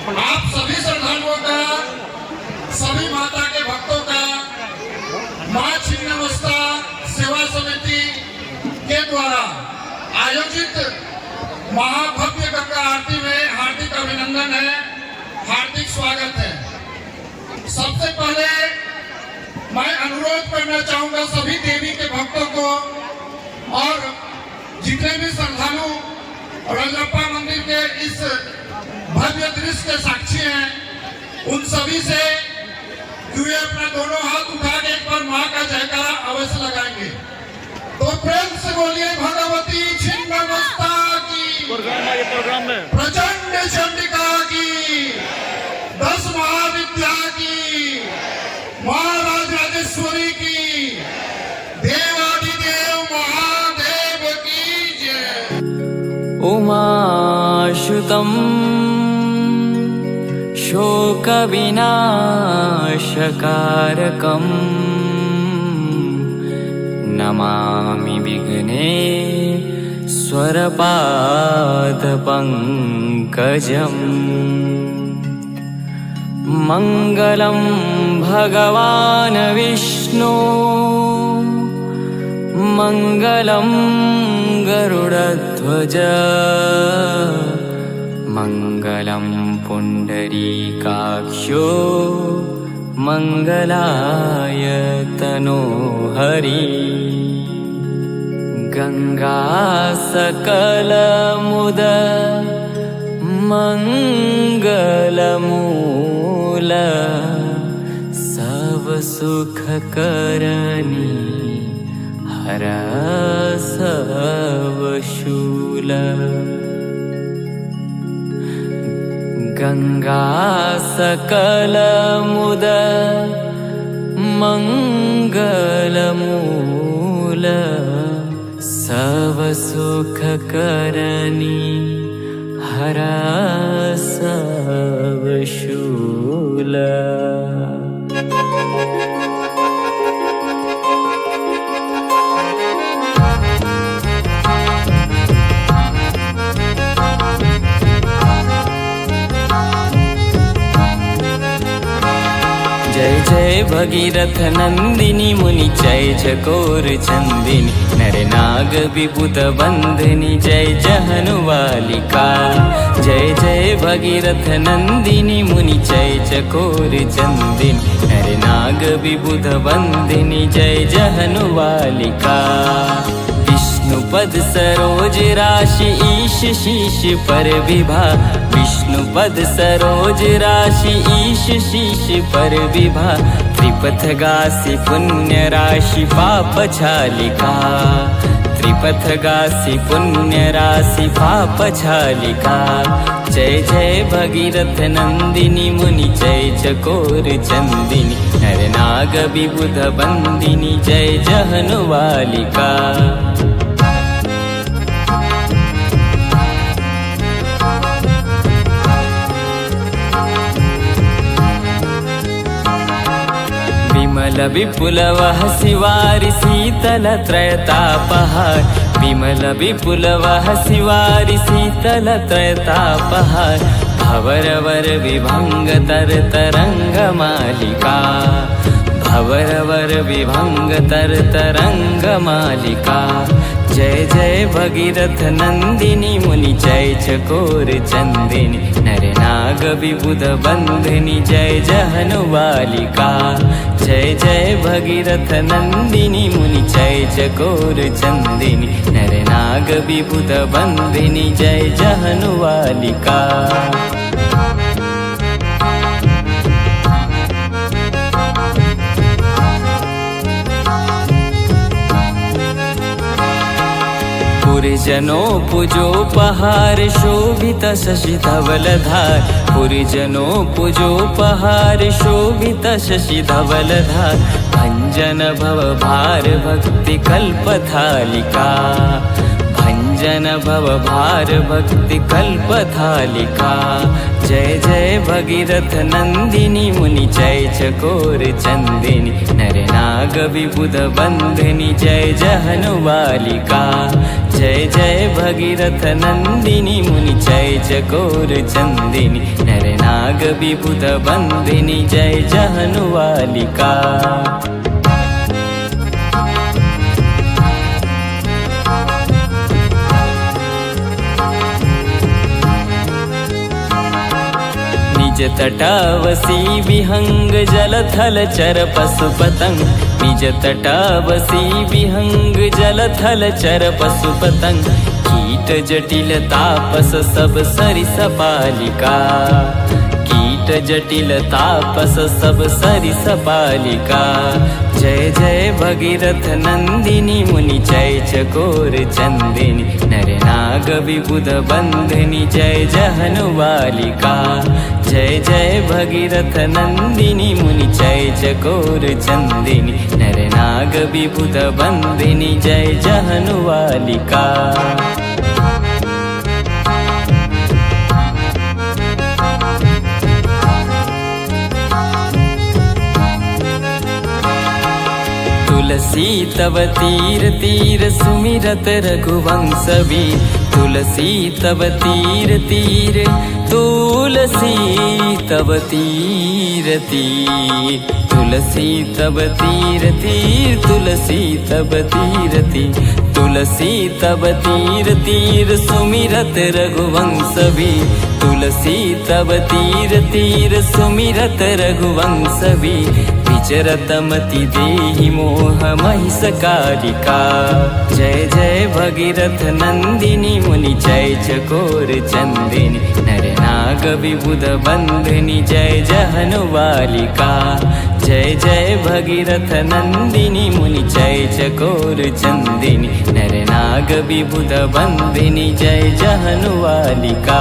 आप सभी श्रद्धालुओं का, सभी माता के भक्तों का मां छिन्नमस्ता सेवा समिति के द्वारा आयोजित महाभव्य गंगा आरती में हार्दिक अभिनंदन है, हार्दिक स्वागत है। सबसे पहले मैं अनुरोध करना चाहूंगा सभी देवी के भक्तों को और जितने भी श्रद्धालु रजरप्पा मंदिर के इस भव्य दृश्य के साक्षी हैं, उन सभी से कि वे अपना दोनों हाथ उठा के एक बार मां का जयकारा अवश्य लगाएंगे। तो प्रेम से बोलिए भगवती छिन्नमस्ता की, प्रोग्राम में प्रचंड चंडिका की, 10 महाविद्या की, महाराज राजेश्वरी की, देवादिदेव महादेव की जय। उमाशुतम् शोकविनाशकारकम् नमामि विघ्ने स्वरपादपङ्कजम्। मङ्गलं भगवान् विष्णु, मङ्गलं गरुडध्वज, मङ्गलं पुण्डरीकाक्षो, मङ्गलाय तनोहरि। गङ्गासकलमुद मङ्गलमूल, सब सुखकरणी हर सब शूल। गङ्गासकलमुद मङ्गलमूल, सब सुखकरणी हर सब शूल। जय जय भगीरथ नंदिनी मुनि जय चकोर चंदिनी, नर नाग विबुध बंदिनी जय जहनुवालिका। जय जय भगीरथ नंदिनी मुनि जय चकोर चंदिनी, नर नाग विबुध बंदिनी जय जहनुवालिका। विष्णुपद सरोज राशि ईश शीश पर विभा, विष्णुपद सरोज राशि ईश शीश पर विभा। त्रिपथ गासी पुण्य राशि पाप छालिका, त्रिपथ गासी पुण्य राशि पाप छालिका। जय जय भगीरथ नंदिनी मुनि जय चकोर चंदिनी, नर नाग विबुध बंदिनी जय जहनुवालिका। विमल विपुल वह शिवारि शीतल त्रयतापहार, विमल विपुल वह शिवारि शीतल त्रयतापहार। भवरवर विभंग तर तरंग मालिका, भवरवर विभंग तर तरंग मालिका। जय जय भगीरथ नंदिनी मुनि जय चकोर चंदिनी, नर नाग विबुध बंदिनी जय जहनुवालिका। जय जय भगीरथ नंदिनी मुनि जय चकोर चंदिनी, नर नाग विबुध बंदिनी जय जहनुवालिका। पुरजनों पूजोपहार शोभित शशि धवलधार, पुरजनों पूजोपहार शोभित शशि धवलधार। भंजन भव भार भक्ति कल्पथालिका, भंजन भव भार भक्ति कल्पथालिका। जय जय भगीरथ नंदिनी मुनि जय चकोर चंदिनी। नर नाग विबुध बंधनी जय जहनुबालिका। जय जय भगीरथ नंदिनी मुनि जय चकोर चंदिनी। नर नाग विबुध बंधनी जय जहनुबालिका। निज तटावसी विहंग जलथल चर पशुपतंग। निज तटावसी विहंग जलथल चर पशुपतंग। कीट जटिल तापस सब सरिस पालिका। कीट जटिल तापस सब सरिस पालिका। जय जय भगीरथ नंदिनी मुनि जय चकोर चंदिनी। नर नाग विबुध बंधनी जय जहनुबालिका। जय जय भगीरथ नंदिनी मुनि जय चकोर चंदिनी। नर नाग विबुध बंधनी जय जहनुबालिका। तुलसी तव तीर तीर सुमिरत रघुवंशवीर। तुलसी तव तीर तीर तुलसी तव तीर तीर। तुलसी तव तीर तीर तुलसी तव तीर तीर। तुलसी तव तीर तीर सुमिरत रघुवंशवीर। तुलसी तव तीर तीर सुमिरत रघुवंशवीर। विचरत मति देहि मोह महिषकालिका। जय जय भगीरथ नंदिनी मुनि जय चकोर चंदिनी। नर नाग विबुध बंधनी जय जहनुबालिका। जय जय भगीरथ नंदिनी मुनि जय चकोर चंदिनी। नर नाग विबुध बंधनी जय जहनुबालिका।